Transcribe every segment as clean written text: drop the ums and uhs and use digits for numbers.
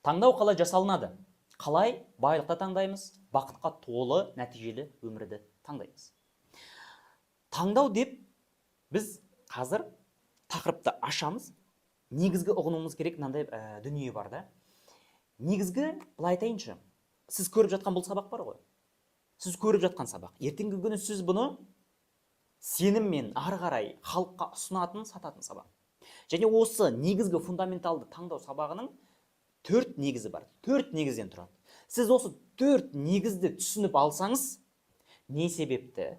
Таңдау қалай жасалынады? Қалай байлықты таңдаймыз, бақытқа толы нәтижелі өмірді таңдаймыз? Таңдау деп біз қазір тақырыпты ашамыз. Негізгі ұғынуымыз керек мынандай дүние бар да. Негізгі былай айтайыншы, сіз көріп жатқан бұл сабақ бар ғой. Сіз көріп жатқан сабақ. Ертеңгі күні сіз бұны сеніммен ары қарай халыққа ұсынатын, сататын сабақ. Және осы негізгі фундаменталды таңдау сабағының 4 негізі бар. 4 негізден тұрады. Сіз осы 4 негізді түсініп алсаңыз, не себепті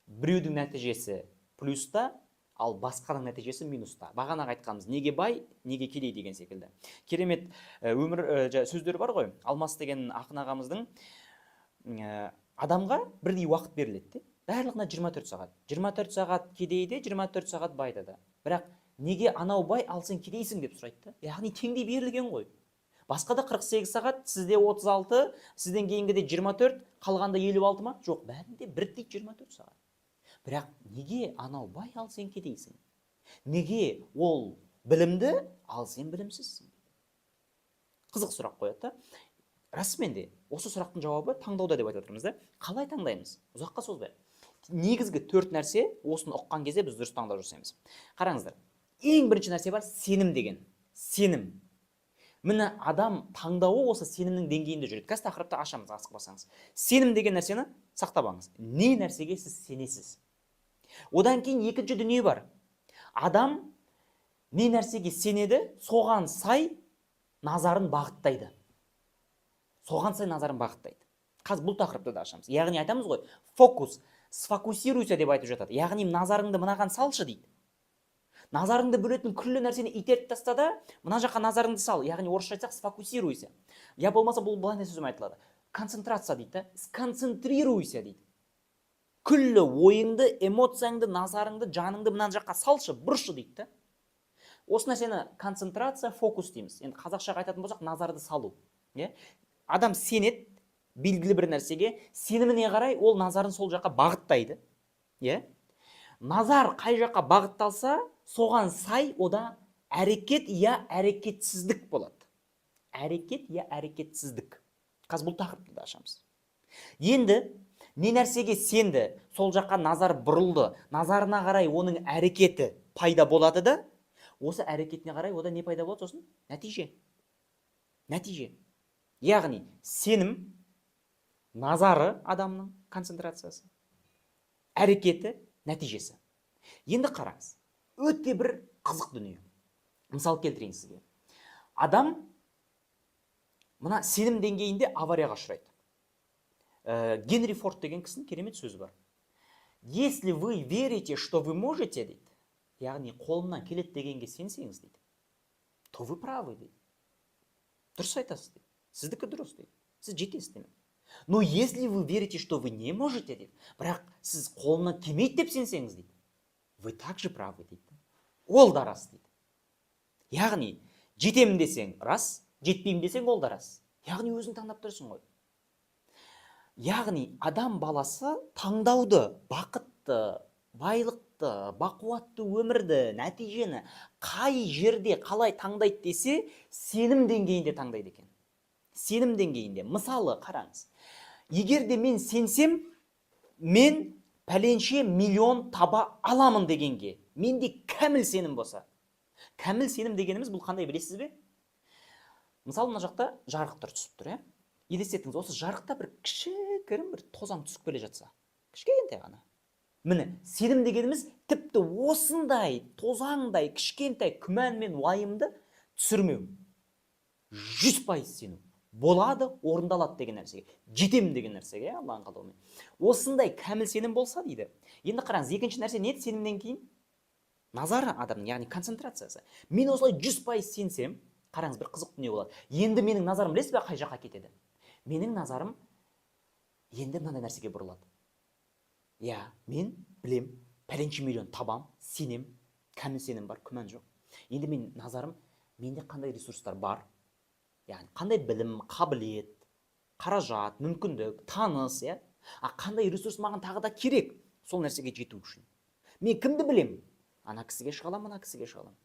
біреудің нәтижесі плюста, ал басқаның нәтижесі минуста. Бағана айтқанымыз, неге бай, неге кедей деген секілді. Керемет өмір сөздері бар ғой. Алмас деген ақын ағамыздың адамға бірдей уақыт беріледі. Барлығына 24 сағат. 24 сағат кедейде, 24 сағат байда да. Бірақ неге анау бай, ал сен кедейсің деп сұрайды. Яғни теңдей берілген ғой. Басқада 48 сағат, сізде 36, сізден кейінгіде 24, қалғанда 56 ма? Жоқ, бәрінде бірдей 24 сағат. Бірақ неге анау бай, ал сен кедейсің? Неге ол білімді, ал сен білімсізсің? Қызық сұрақ қояды. Расымен де, осы сұрақтың жауабы таңдауда деп айтып отырмыз да. Қалай таңдаймыз? Ұзаққа созбай. Негізгі 4 нәрсе, осыны ұққан кезде біз дұрыс таңдау жасаймыз. Қараңыздар. Ең бірінші нәрсе бар, сенім деген. Сенім. Міне адам таңдауы осы сенімнің деңгейінде жүреді. Қазір тақырыпты ашамыз, асықпасаңыз. Сенім деген нәрсені сақтап алыңыз. Не нәрсеге сіз сенесіз? Одан кейін екінші дүние бар. Адам не нәрсеге сенеді, соған сай назарын бағыттайды. Соған сай назарын бағыттайды. Қазір бұл тақырыпты да ашамыз. Яғни айтамыз ғой, фокус, сфокусируйся деп айтып жатады. Яғни назарыңды мынаған салшы дейді. Назарыңды бөлетін күллі нәрсені итеріп тастада, мына жаққа назарыңды сал. Яғни орысша айтсақ, сфокусируйся. Я болмаса бұл былай сөзім айтылады. Концентрация дейді, сконцентрируйся дейді. Күллі ойыңды, эмоцияңды, назарыңды, жаныңды мына жаққа салшы, бұршы дейді. Осы нәрсені концентрация, фокус дейміз. Енді қазақшаға айтатын болсақ, назарды салу. Адам сенеді белгілі бір нәрсеге, сеніміне қарай ол назарын сол жаққа бағыттайды. Назар қай жаққа бағытталса, соған сай ода әрекет я әрекетсіздік болады. Әрекет я әрекетсіздік. Қазір бұл тақырыпты да ашамыз. Енді не нәрсеге сенді, сол жаққа назар бұрылды, назарына қарай оның әрекеті пайда болады да, осы әрекетіне қарай ода не пайда болады сосын? Нәтиже. Нәтиже. Яғни сенім, назары адамның концентрациясы, әрекеті, нәтижесі. Енді қараңыз, өте бір қызық дүние. Мысал келтірейін сізге. Адам мына сенім деңгейінде аварияға ұшырайды. Генри Форд деген кісінің керемет сөзі бар. Если вы верите, что вы можете, дейді, яғни қолымнан келеді дегенге сенсеңіз, дейді, то вы правы, дейді. Дұрыс айтасыз, дейді. Сіздікі дұрыс, дейді. Сіз жетесіз, дейді. Но если вы верите, что вы не можете, дейді, бірақ сіз қолымнан келмейді деп сенсеңіз, дейді, вы также правы, дейді. Ол да рас, дейді. Яғни жетемін десең рас, жетпеймін десең ол да рас. Яғни өзің таңдап тұрсың ғой. Яғни адам баласы таңдауды, бақытты, байлықты, бақуатты өмірді, нәтижені қай жерде қалай таңдайды десе, сенім деңгейінде таңдайды екен. Сенім деңгейінде. Мысалы, қараңыз. Егер де мен сенсем, мен пәленше миллион таба аламын дегенге, менде кәміл сенім болса. Кәміл сенім дегеніміз бұл қандай білесіз бе? Мысалы, мына жақта жарықтар түсіп тұр, елестетіңіз, осы жарықта бір кішігірім бір тозаң түсіп келе жатса, кішкентай ғана. Міне, сенім дегеніміз тіпті осындай тозаңдай кішкентай күмән мен уайымды түсірмеу. 100% сену. Болады, орындалады деген нәрсеге. Жетем деген нәрсеге, Аллахның қалауымен. Осындай кәміл сенім болса дейді. Енді қараңыз, екінші нәрсе не еді сенімнен кейін? Назары адамның, яғни концентрациясы. Мен осылай 100% сенсем, қараңыз, бір қызық дүние болады. Енді менің назарым білесіз бе қай жаққа кетеді? Менің назарым енді мынандай нәрсеге бұрылады. Мен білем, пәленше миллион табам, сенем, кәміл сенім бар, күмән жоқ. Енді мен назарым, менде қандай ресурстар бар? Яғни қандай білім, қабілет, қаражат, мүмкіндік, таныс, қандай ресурс маған тағы да керек сол нәрсеге жету үшін. Мен кімді білем? Ана кісіге шығалам, ана кісіге шығалам.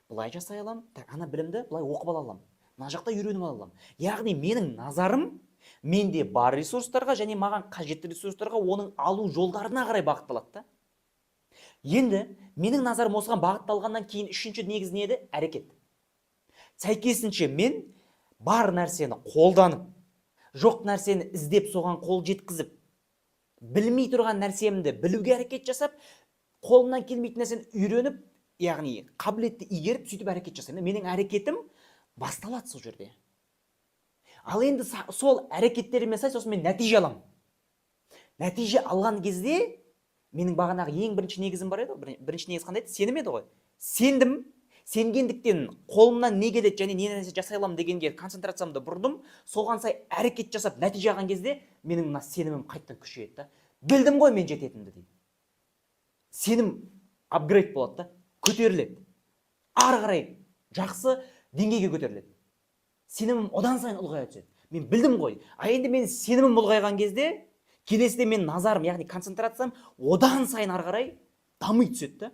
Бұлай жасай алам, ана білімді бұлай оқып ала алам. мына жақта үйреніп аламын. Яғни менің назарым менде бар ресурстарға және маған қажетті ресурстарға оның алу жолдарына қарай бағытталады да. Енді менің назарым осыған бағытталғаннан кейін үшінші негіз не еді? Әрекет. Сәйкесінше мен бар нәрсені қолданып, жоқ нәрсені іздеп соған қол жеткізіп, білмей тұрған нәрсемді білуге әрекет жасап, қолымнан келмейтін нәрсені үйреніп, яғни қабілетті игеріп, сөйтіп әрекет жасаймын. Менің әрекетім басталады сол жерде. Ал енді сол әрекеттеріме сай сосын мен нәтиже аламын. Нәтиже алған кезде менің бағанағы ең бірінші негізім бар еді ғой. Бірінші негіз қандай еді? Сенім еді ғой. Сендім, сенгендіктен қолымнан не келеді және не нәрсе жасай аламын дегенге концентрациямды бұрдым. Соған сай әрекет жасап нәтиже алған кезде менің мына сенімім қайттан күшейеді да. Білдім ғой мен жететінді дейді. Сенім апгрейд болады да, көтеріледі. Ары қарай жақсы деңгейге көтеріледі. Сенімім одан сайын ұлғая түседі. Мен білдім ғой. А енді мен сенімім ұлғайған кезде келесіде мен назарым, яғни концентрациям одан сайын ары қарай дами түседі да.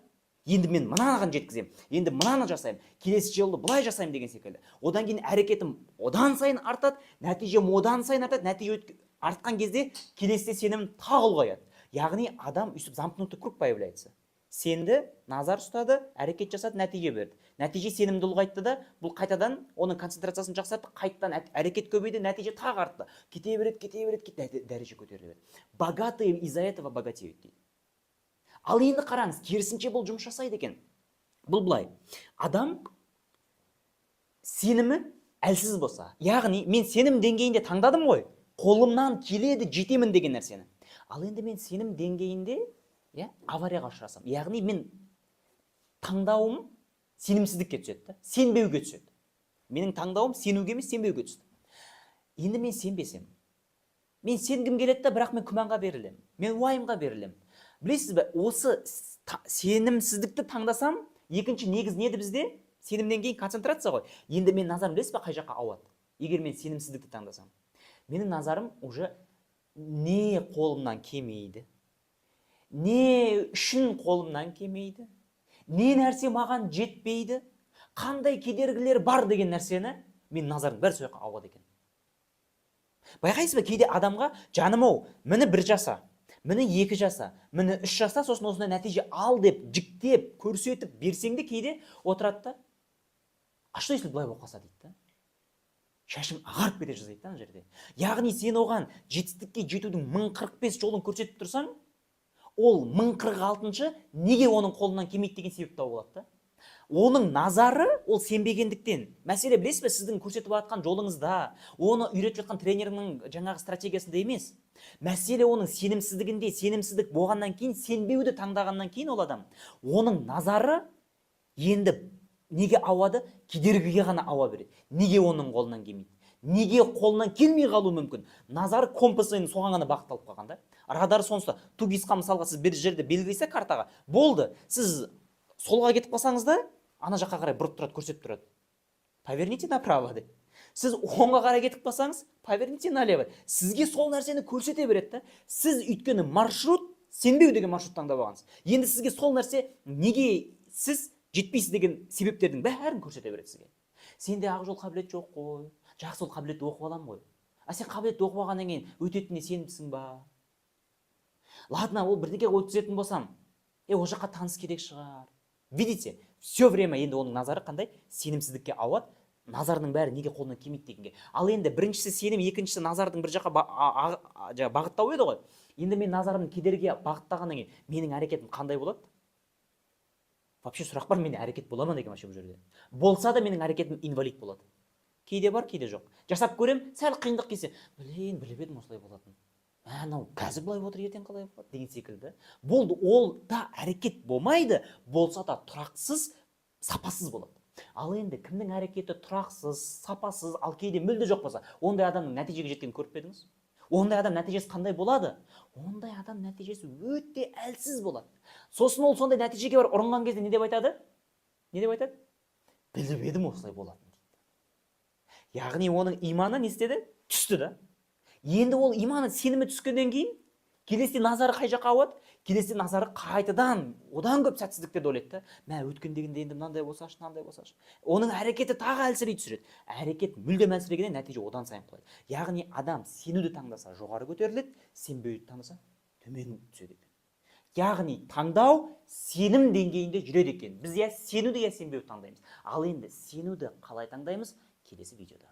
Енді мен мынаған жеткіземін, енді мынаны жасаймын, келесі жолы былай жасаймын деген секілді. Одан кейін әрекетім одан сайын артады, нәтижем одан сайын артады, нәтиже артқан кезде келесіде сенім тағы ұлғаяды. Яғни адам үстіп замкнутый круг появляется. Сенді, назар ұстады, әрекет жасады, нәтиже берді. Нәтиже сенімді ұлғайтты да, бұл қайтадан оның концентрациясын жақсартты, қайтадан әрекет көбейді, нәтиже тағы артты. Кете береді, дәреже көтеріле береді. Богатые из-за этого богатеют дейді. Ал енді қараңыз, керісінше бұл жұмыс жасайды екен. Бұл былай. Адам сенімі әлсіз болса, яғни мен сенім деңгейінде таңдадым ғой, қолымнан келеді, жетемін деген нәрсені. Ал енді мен сенім деңгейінде аварияға ұшырасам, яғни мен таңдауым сенімсіздікке түседі, сенбеуге түседі. Менің таңдауым сенуге емес, сенбеуге түсті. Енді мен сенбесем, мен сенгім келеді, бірақ мен күмәнға берілем, мен уайымға берілем. Білесіз бе, осы сенімсіздікті таңдасам, екінші негіз неді бізде? Сенімнен кейін концентрация ғой. Енді мен назарым білесіз бе қай жаққа ауады? Егер мен сенімсіздікті таңдасам, менің назарым уже не қолымнан келмейді, не үшін қолымнан келмейді, не нәрсе маған жетпейді, қандай кедергілер бар деген нәрсені мен назарым бәрі сол жаққа ауады екен. Байқайсыз ба, кейде адамға жаным ау, мені 1 жаса, мені 2 жаса, мені 3 жаса, сосын осындай нәтиже ал деп, жіктеп, көрсетіп берсең де кейде отырады да, а что если былай болып қалса дейді да. Шашым ағарып кете жазайды да жерде. Яғни сен оған жетістікке жетудің 1045 жолын көрсетіп тұрсаң, ол 1046-шы неге оның қолынан келмейді деген себеп тауып алады да. Оның назары ол сенбегендіктен. Мәселе білесіз бе, сіздің көрсетіп жатқан жолыңызда, оны үйретіп жатқан тренерінің жаңағы стратегиясында емес. Мәселе оның сенімсіздігінде, сенімсіздік болғаннан кейін, сенбеуді таңдағаннан кейін ол адам, оның назары енді неге ауады? Кедергіге ғана ауа береді. Неге оның қолынан келмейді? Неге қолынан келмей қалуы мүмкін? Назар компасын соған ғана бағытталып қалған да. Радары сонысы. Тугисқа мысалға сіз бір жерді белгілесе картаға, болды. Сіз солға кетіп қалсаңыз да, ана жаққа қарай бұрып тұрады, көрсетіп тұрады. Поверните направо деп. Сіз оңға қарай кетіп қалсаңыз, поверните налево. Сізге сол нәрсені көрсете береді да. Сіз өйткені маршрут, сенбеу деген маршрут таңдап алғансыз. Енді сізге сол нәрсе неге сіз жетпейсіз деген себептердің бәрін көрсете береді сізге. Сенде ақ жол қабілет жоқ қой. Жақсы, ол қабілетті оқып алам ғой. А сен қабілетті оқып алғаннан кейін өтетініне сенімсің ба? Ладно, ол бірдеңе өткізетін болсам, ол жаққа таныс керек шығар. Видите, все время енді оның назары қандай? Сенімсіздікке ауады. Назардың бәрі неге қолынан келмейді дегенге. Ал енді біріншісі сенім, екіншісі назардың бір жаққа бағыттау еді ғой. Енді мен назарымды кедерге бағыттағаннан кейін менің әрекетім қандай болады? Вообще сұрақ бар, менің әрекет бола ма деген вообще бұл жерде. Болса да менің әрекетім инвалид болады. Кейде бар, кейде жоқ. Жасап көрем, сәл қиындық келсе, біліп едім осылай болатын. Анау қазір былай отыр, ертең қалай болады деген секілді. Болды, ол да әрекет болмайды, болса да тұрақсыз, сапасыз болады. Ал енді кімнің әрекеті тұрақсыз, сапасыз, ал кейде мүлде жоқ болса, ондай адамның нәтижеге жеткенін көріп пе едіңіз? Ондай адам нәтижесі қандай болады? Ондай адам нәтижесі өте әлсіз болады. Сосын ол сондай нәтижеге бар ұрынған кезде не деп айтады? Не деп айтады? Біліп едім осылай болатын дейді. Яғни оның иманы не істеді? Түсті да. Енді ол иманы сенімі түскеннен кейін келесі назары қай жаққа ауады? Келесі назары қайтадан одан көп сәтсіздіктерді ойлайды да. Мә өткендегінде енді мынандай болсашы, мынандай болсашы. Оның әрекеті тағы әлсірей түсіреді. Әрекет мүлдем әлсірегеннен нәтиже одан сайын құлайды. Яғни адам сенуді таңдаса жоғары көтеріледі, сенбеуді таңдаса төмен түседі екен. Яғни таңдау сенім деңгейінде жүреді екен. Біз сенуді сенбеуді таңдаймыз. Ал енді сенуді қалай таңдаймыз? Келесі видеода.